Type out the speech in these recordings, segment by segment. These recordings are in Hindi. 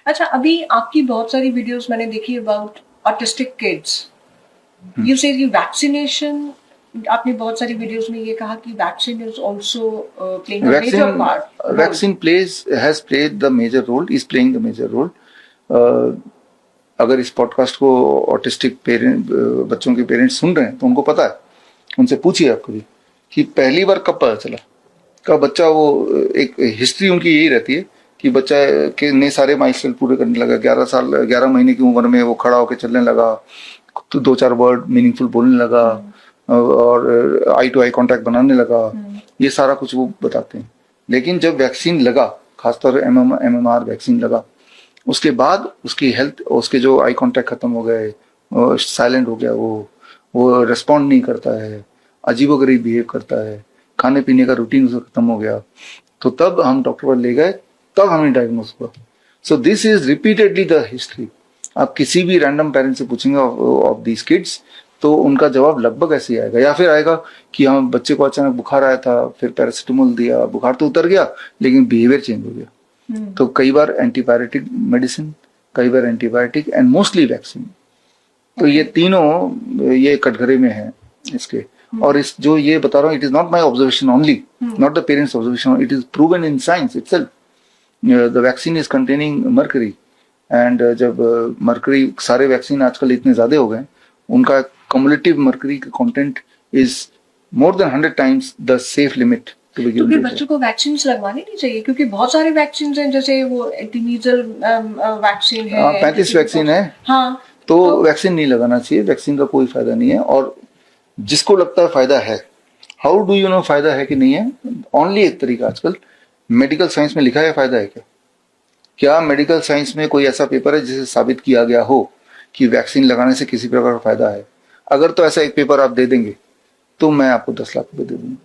अच्छा, अभी आपकी बहुत सारी वीडियोस मैंने देखी about autistic kids. You say vaccination, आपने बहुत सारी वीडियोस में ये कहा कि vaccine is also playing a major part. Vaccine has played the major role, is playing the major role. अगर इस पॉडकास्ट को ऑटिस्टिक बच्चों के पेरेंट्स सुन रहे हैं तो उनको पता है, उनसे पूछिए आप कभी कि पहली बार कब पता चला, कब बच्चा वो एक हिस्ट्री उनकी यही रहती है कि बच्चा के ने सारे माइलस्टोन पूरे करने लगा, 11 महीने की उम्र में वो खड़ा होकर चलने लगा, तो 2-4 वर्ड मीनिंगफुल बोलने लगा और आई टू आई कांटेक्ट बनाने लगा। ये सारा कुछ वो बताते हैं। लेकिन जब वैक्सीन लगा, खासतौर MMR वैक्सीन लगा, उसके बाद उसकी हेल्थ, उसके जो आई कांटेक्ट खत्म हो गए, साइलेंट हो गया, वो रिस्पॉन्ड नहीं करता है, अजीबोगरीब बिहेव करता है, खाने पीने का रूटीन उसका खत्म हो गया, तो तब हम डॉक्टर पर ले गए, तब हमें डायग्नोस हुआ। So this is repeatedly the history. आप किसी भी रैंडम पेरेंट से पूछेंगे ऑफ दीज किड्स तो उनका जवाब लगभग ऐसे ही आएगा, या फिर आएगा कि हम बच्चे को अचानक बुखार आया था, फिर पैरासिटामोल दिया, बुखार तो उतर गया लेकिन बिहेवियर चेंज हो गया। तो कई बार एंटीबायोटिक मेडिसिन, कई बार एंटीबायोटिक एंड मोस्टली वैक्सीन। तो ये तीनों ये कटघरे में है इसके। और इस जो ये बता रहा हूँ, it is not my observation only, not the parents observation, it is proven in science itself. The vaccine is containing mercury, and जब मर्करी, सारे वैक्सीन आजकल इतने ज्यादा हो गए, उनका कम्युलेटिव मर्करी का content is more than 100 times the safe limit. तो फिर बच्चों को वैक्सीन लगवाने नहीं चाहिए, क्योंकि बहुत सारे वैक्सीन हैं, जैसे वो एंटीमीजल वैक्सीन है, 35 वैक्सीन है। हाँ, तो वैक्सीन नहीं लगाना चाहिए, वैक्सीन का कोई फायदा नहीं है। और जिसको लगता है फायदा है, हाउ डू यू नो फायदा है कि नहीं है? ओनली एक तरीका आजकल, मेडिकल साइंस में लिखा है फायदा है क्या? क्या मेडिकल साइंस में कोई ऐसा पेपर है जिसे साबित किया गया हो कि वैक्सीन लगाने से किसी प्रकार का फायदा है? अगर तो ऐसा एक पेपर आप दे देंगे तो मैं आपको 10 लाख रुपए दे दूंगा।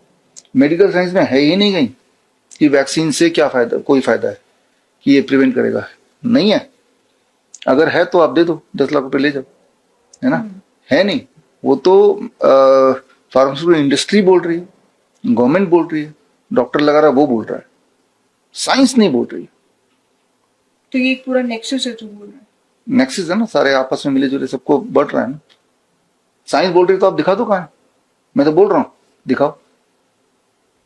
मेडिकल साइंस में है ही नहीं कहीं कि वैक्सीन से क्या फायदा, कोई फायदा है कि ये प्रिवेंट करेगा, नहीं है। अगर है तो आप दे दो, 10 लाख रुपए ले जाओ, है ना? है नहीं, वो तो फार्मास्यूटिकल इंडस्ट्री बोल रही है, गवर्नमेंट बोल रही है, डॉक्टर लगा रहा है वो बोल रहा है, साइंस नहीं बोल रही। तो ये पूरा नेक्सस है जो बोल रहा है, नेक्सस है ना, सारे आपस में मिले जुले सबको बढ़ रहा है ना। साइंस बोल रही है तो आप दिखा दो कहाँ है? मैं तो बोल रहा हूँ दिखाओ,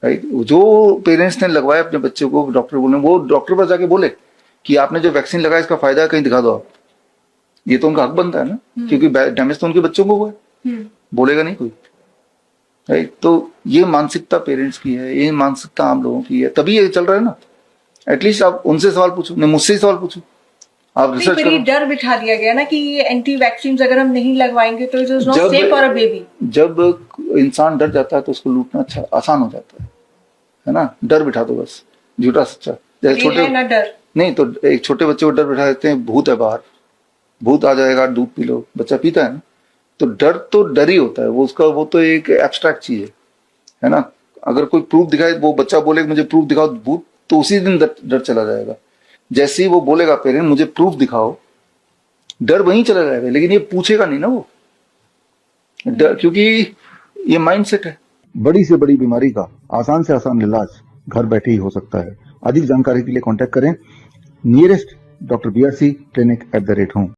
राइट? जो पेरेंट्स ने लगवाया अपने बच्चे को, डॉक्टर बोले, वो डॉक्टर पर जाके बोले कि आपने जो वैक्सीन लगाया इसका फायदा है, कहीं दिखा दो आप। ये तो उनका हक बनता है ना, क्योंकि डैमेज तो उनके बच्चों को हुआ है, बोलेगा नहीं कोई, राइट? तो ये मानसिकता पेरेंट्स की है, ये मानसिकता आम लोगों की है, तभी ये चल रहा है ना। एटलीस्ट आप उनसे सवाल पूछो, नहीं मुझसे ही सवाल पूछो, आप रिसर्च करो। डर बिठा दिया गया ना कि ये एंटी वैक्सीन अगर हम नहीं लगवाएंगे तो it is not safe for a baby. जब इंसान डर जाता है तो उसको लूटना अच्छा आसान हो जाता है ना? डर बिठा दो बस, झूठा सच्चा। जैसे छोटे ना डर नहीं तो एक छोटे बच्चे को डर बिठा देते हैं, भूत है बाहर, भूत आ जाएगा, दूध पी लो, बच्चा पीता है ना। तो डर ही होता है वो, उसका वो तो एक एब्स्ट्रैक्ट चीज है ना। अगर कोई प्रूफ दिखाए, वो बच्चा बोले मुझे प्रूफ दिखाओ भूत, तो उसी दिन डर चला जाएगा। जैसे ही वो बोलेगा पेरेंट मुझे प्रूफ दिखाओ, डर वहीं चला जाएगा, लेकिन ये पूछेगा नहीं ना वो डर, क्योंकि ये माइंडसेट है। बड़ी से बड़ी बीमारी का आसान से आसान इलाज घर बैठे ही हो सकता है। अधिक जानकारी के लिए कांटेक्ट करें nearest doctor BRC clinic @home।